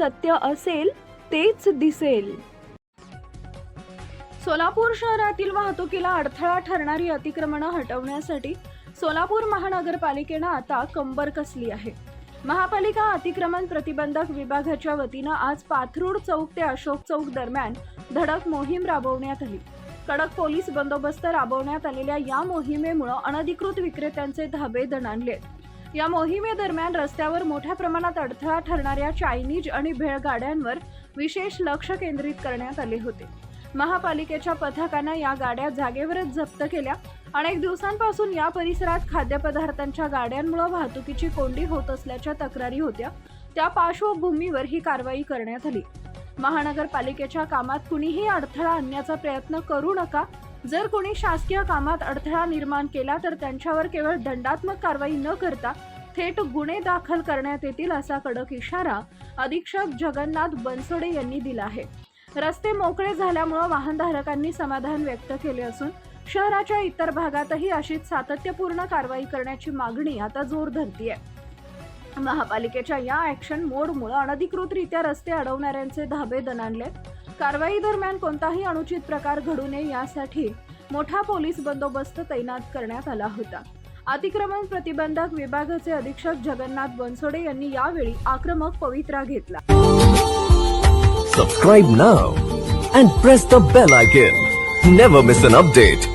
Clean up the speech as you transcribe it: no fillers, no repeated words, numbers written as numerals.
सत्य असेल तेच दिसेल. सोलापूर शहरातील वाहतुकीला अडथळा ठरणारी अतिक्रमणं हटवण्यासाठी सोलापूर महानगरपालिकेनं आता कंबर कसली आहे. महापालिका अतिक्रमण प्रतिबंधक विभागाच्या वतीनं आज पाथरूड चौक ते अशोक चौक दरम्यान धडक मोहीम राबवण्यात आली. कडक पोलीस बंदोबस्त राबवण्यात आलेल्या या मोहिमेमुळे अनधिकृत विक्रेत्यांचे धाबे दणाणले. या मोहिमेदरम्यान रस्त्यावर मोठ्या प्रमाणात अडथळा ठरणाऱ्या चायनीज आणि भेळ गाड्यांवर विशेष लक्ष केंद्रित करण्यात आले होते. महापालिकेच्या पथकानं या गाड्या जागेवरच जप्त केल्या. अनेक दिवसांपासून या परिसरात खाद्यपदार्थांच्या गाड्यांमुळे वाहतुकीची कोंडी होत असल्याच्या तक्रारी होत्या. त्या पार्श्वभूमीवर ही कारवाई करण्यात आली. महानगरपालिकेच्या कामात कुणीही अडथळा आणण्याचा प्रयत्न करू नका. जर कोणी शासकीय कामात अडथळा निर्माण केला तर त्यांच्यावर केवळ दंडात्मक कारवाई न करता थेट गुन्हे दाखल करण्यात येतील, असा कडक इशारा अधीक्षक जगन्नाथ बनसोडे यांनी दिला आहे. रस्ते मोकळे झाल्यामुळे वाहनधारकांनी समाधान व्यक्त केले असून शहराच्या इतर भागातही अशीच सातत्यपूर्ण कारवाई करण्याची मागणी आता जोर धरतीये. महापालिकेच्या या ॲक्शन मोडमुळे अनधिकृतरित्या रस्ते अडवणाऱ्यांचे धाबे दणाणले. कारवाई दरम्यान कोणताही अनुचित प्रकार घडू नये यासाठी मोठा पोलीस बंदोबस्त तैनात करण्यात आला होता. अतिक्रमण प्रतिबंधक विभागाचे अधीक्षक जगन्नाथ बनसोडे यांनी यावेळी आक्रमक पवित्रा घेतला. Subscribe now and press the bell icon. Never miss an update.